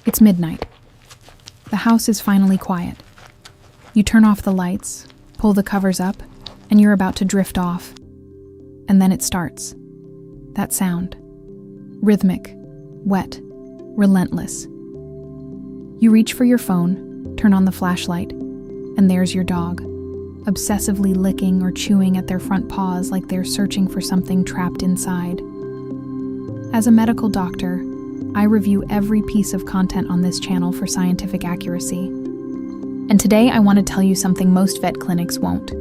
It's midnight. The house is finally quiet. You turn off the lights, pull the covers up, and you're about to drift off. And then it starts. That sound. Rhythmic, wet, relentless. You reach for your phone, turn on the flashlight, and there's your dog, obsessively licking or chewing at their front paws like they're searching for something trapped inside. As a medical doctor, I review every piece of content on this channel for scientific accuracy. And today I want to tell you something most vet clinics won't.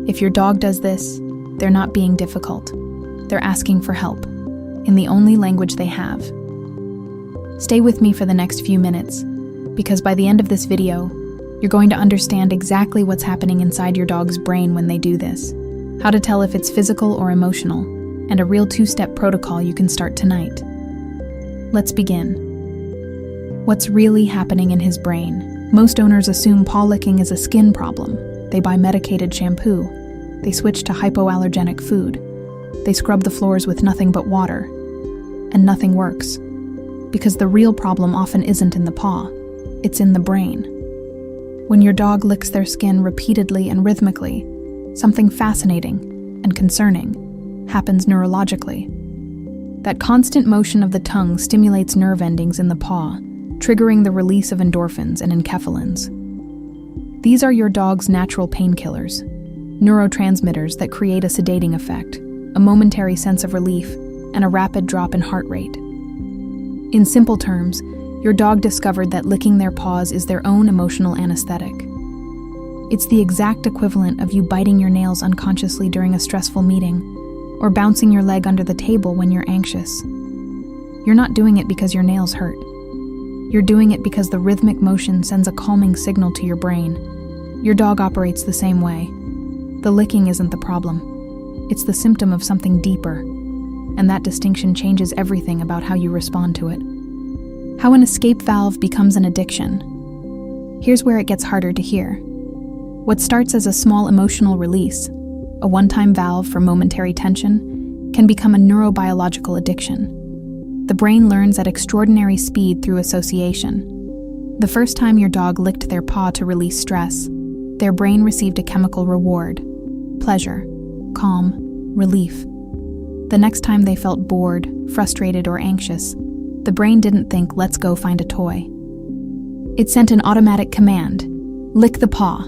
If your dog does this, they're not being difficult. They're asking for help, in the only language they have. Stay with me for the next few minutes, because by the end of this video, you're going to understand exactly what's happening inside your dog's brain when they do this, how to tell if it's physical or emotional, and a real two-step protocol you can start tonight. Let's begin. What's really happening in his brain? Most owners assume paw licking is a skin problem. They buy medicated shampoo. They switch to hypoallergenic food. They scrub the floors with nothing but water. And nothing works. Because the real problem often isn't in the paw. It's in the brain. When your dog licks their skin repeatedly and rhythmically, something fascinating and concerning happens neurologically. That constant motion of the tongue stimulates nerve endings in the paw, triggering the release of endorphins and enkephalins. These are your dog's natural painkillers, neurotransmitters that create a sedating effect, a momentary sense of relief, and a rapid drop in heart rate. In simple terms, your dog discovered that licking their paws is their own emotional anesthetic. It's the exact equivalent of you biting your nails unconsciously during a stressful meeting, or bouncing your leg under the table when you're anxious. You're not doing it because your nails hurt. You're doing it because the rhythmic motion sends a calming signal to your brain. Your dog operates the same way. The licking isn't the problem. It's the symptom of something deeper, and that distinction changes everything about how you respond to it. How an escape valve becomes an addiction. Here's where it gets harder to hear. What starts as a small emotional release, a one-time valve for momentary tension, can become a neurobiological addiction. The brain learns at extraordinary speed through association. The first time your dog licked their paw to release stress, their brain received a chemical reward: pleasure, calm, relief. The next time they felt bored, frustrated, or anxious, the brain didn't think, "Let's go find a toy." It sent an automatic command: lick the paw.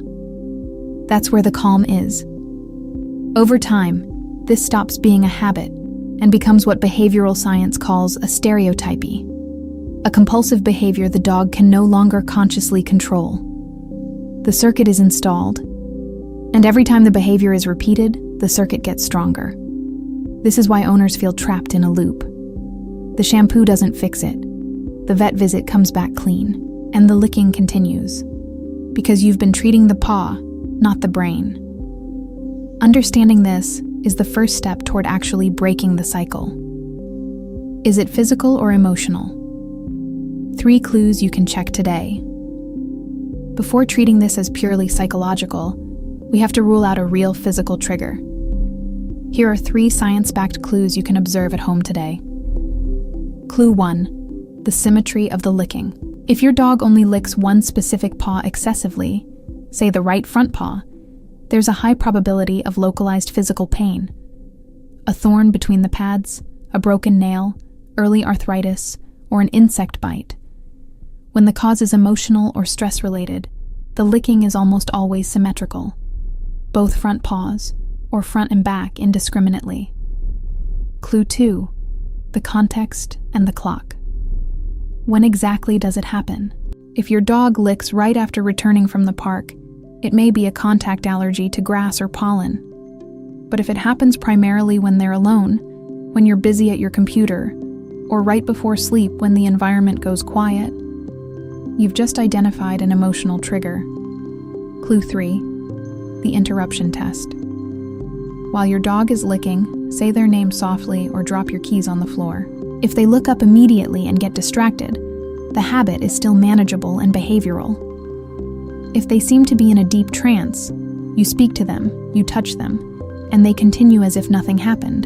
That's where the calm is. Over time, this stops being a habit and becomes what behavioral science calls a stereotypy, a compulsive behavior the dog can no longer consciously control. The circuit is installed, and every time the behavior is repeated, the circuit gets stronger. This is why owners feel trapped in a loop. The shampoo doesn't fix it. The vet visit comes back clean, and the licking continues. Because you've been treating the paw, not the brain. Understanding this is the first step toward actually breaking the cycle. Is it physical or emotional? 3 clues you can check today. Before treating this as purely psychological, we have to rule out a real physical trigger. Here are 3 science-backed clues you can observe at home today. Clue 1. The symmetry of the licking. If your dog only licks one specific paw excessively, say the right front paw, there's a high probability of localized physical pain. A thorn between the pads, a broken nail, early arthritis, or an insect bite. When the cause is emotional or stress-related, the licking is almost always symmetrical. Both front paws, or front and back indiscriminately. Clue 2. The context and the clock. When exactly does it happen? If your dog licks right after returning from the park, it may be a contact allergy to grass or pollen. But if it happens primarily when they're alone, when you're busy at your computer, or right before sleep when the environment goes quiet, you've just identified an emotional trigger. Clue 3. The interruption test. While your dog is licking, say their name softly or drop your keys on the floor. If they look up immediately and get distracted, the habit is still manageable and behavioral. If they seem to be in a deep trance, you speak to them, you touch them, and they continue as if nothing happened.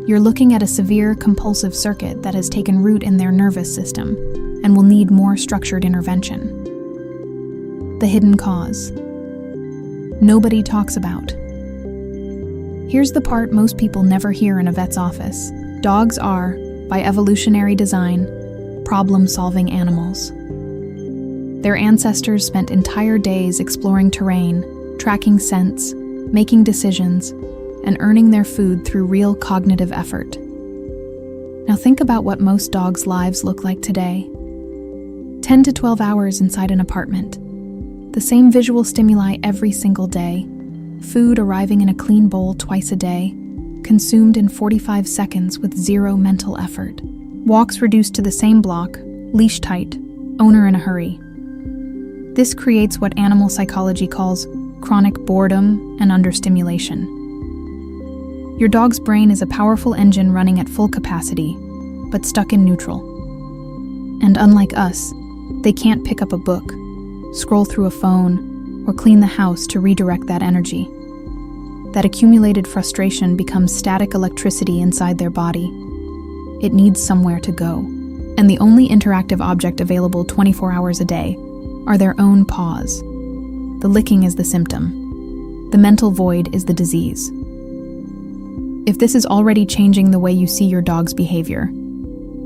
You're looking at a severe compulsive circuit that has taken root in their nervous system. and will need more structured intervention. The hidden cause. Nobody talks about. Here's the part most people never hear in a vet's office. Dogs are, by evolutionary design, problem-solving animals. Their ancestors spent entire days exploring terrain, tracking scents, making decisions, and earning their food through real cognitive effort. Now think about what most dogs' lives look like today. 10 to 12 hours inside an apartment. The same visual stimuli every single day. Food arriving in a clean bowl twice a day. Consumed in 45 seconds with zero mental effort. Walks reduced to the same block, leash tight, owner in a hurry. This creates what animal psychology calls chronic boredom and understimulation. Your dog's brain is a powerful engine running at full capacity, but stuck in neutral. And unlike us, they can't pick up a book, scroll through a phone, or clean the house to redirect that energy. That accumulated frustration becomes static electricity inside their body. It needs somewhere to go. And the only interactive object available 24 hours a day are their own paws. The licking is the symptom. The mental void is the disease. If this is already changing the way you see your dog's behavior,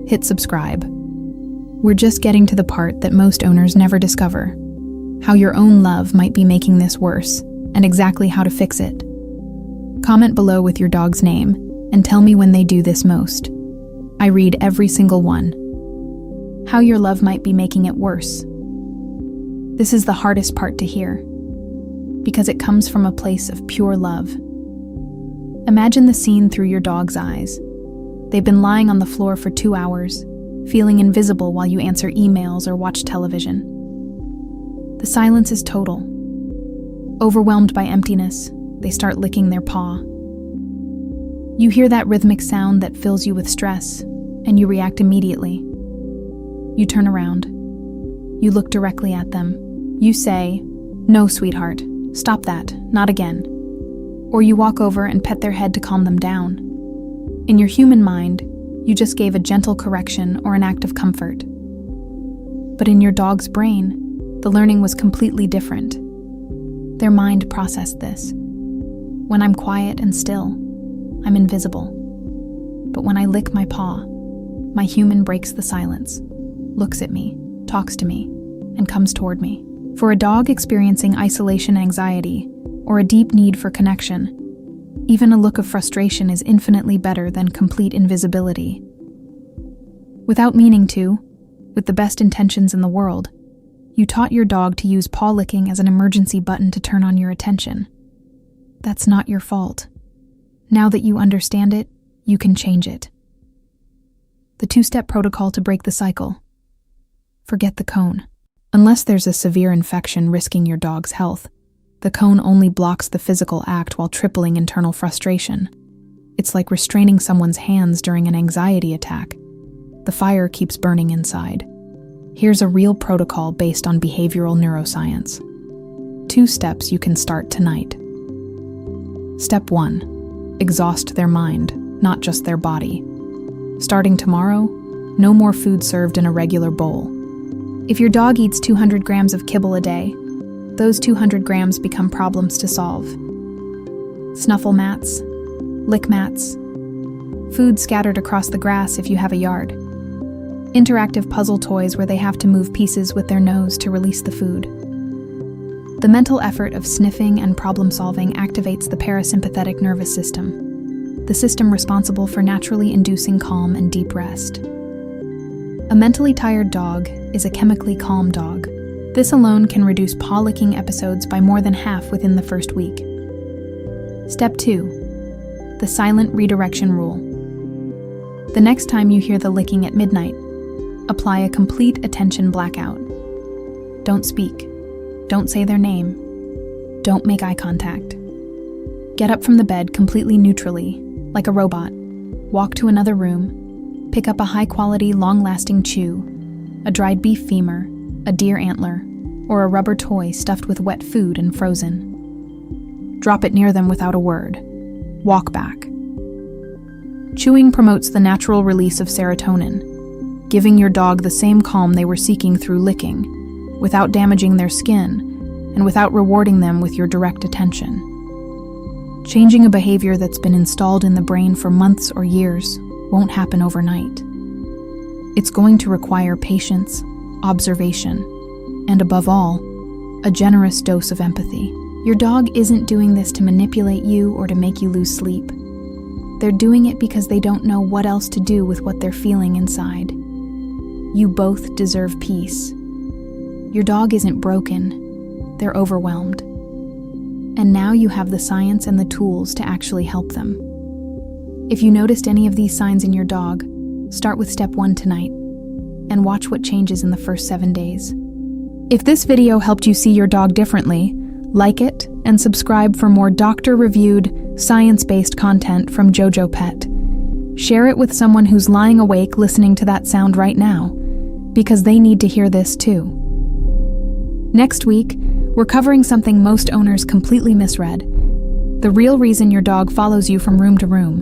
hit subscribe. We're just getting to the part that most owners never discover. How your own love might be making this worse, and exactly how to fix it. Comment below with your dog's name, and tell me when they do this most. I read every single one. How your love might be making it worse. This is the hardest part to hear, because it comes from a place of pure love. Imagine the scene through your dog's eyes. They've been lying on the floor for 2 hours, feeling invisible while you answer emails or watch television. The silence is total. Overwhelmed by emptiness, they start licking their paw. You hear that rhythmic sound that fills you with stress, and you react immediately. You turn around. You look directly at them. You say, "No, sweetheart, stop that, not again." Or you walk over and pet their head to calm them down. In your human mind, you just gave a gentle correction or an act of comfort. But in your dog's brain, the learning was completely different. Their mind processed this. When I'm quiet and still, I'm invisible. But when I lick my paw, my human breaks the silence, looks at me, talks to me, and comes toward me. For a dog experiencing isolation anxiety or a deep need for connection, even a look of frustration is infinitely better than complete invisibility. Without meaning to, with the best intentions in the world, you taught your dog to use paw licking as an emergency button to turn on your attention. That's not your fault. Now that you understand it, you can change it. The 2-step protocol to break the cycle. Forget the cone. Unless there's a severe infection risking your dog's health, the cone only blocks the physical act while tripling internal frustration. It's like restraining someone's hands during an anxiety attack. The fire keeps burning inside. Here's a real protocol based on behavioral neuroscience. 2 steps you can start tonight. Step 1. Exhaust their mind, not just their body. Starting tomorrow, no more food served in a regular bowl. If your dog eats 200 grams of kibble a day, those 200 grams become problems to solve. Snuffle mats, lick mats, food scattered across the grass if you have a yard, interactive puzzle toys where they have to move pieces with their nose to release the food. The mental effort of sniffing and problem-solving activates the parasympathetic nervous system, the system responsible for naturally inducing calm and deep rest. A mentally tired dog is a chemically calm dog. This alone can reduce paw-licking episodes by more than half within the first week. Step 2. The silent redirection rule. The next time you hear the licking at midnight, apply a complete attention blackout. Don't speak. Don't say their name. Don't make eye contact. Get up from the bed completely neutrally, like a robot. Walk to another room. Pick up a high-quality, long-lasting chew, a dried beef femur, a deer antler, or a rubber toy stuffed with wet food and frozen. Drop it near them without a word. Walk back. Chewing promotes the natural release of serotonin, giving your dog the same calm they were seeking through licking, without damaging their skin, and without rewarding them with your direct attention. Changing a behavior that's been installed in the brain for months or years won't happen overnight. It's going to require patience, observation, and above all, a generous dose of empathy. Your dog isn't doing this to manipulate you or to make you lose sleep. They're doing it because they don't know what else to do with what they're feeling inside. You both deserve peace. Your dog isn't broken, they're overwhelmed. And now you have the science and the tools to actually help them. If you noticed any of these signs in your dog, start with step 1 tonight and watch what changes in the first 7 days. If this video helped you see your dog differently, like it and subscribe for more doctor-reviewed, science-based content from JojoPet. Share it with someone who's lying awake listening to that sound right now, because they need to hear this too. Next week, we're covering something most owners completely misread: the real reason your dog follows you from room to room,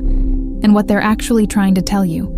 and what they're actually trying to tell you.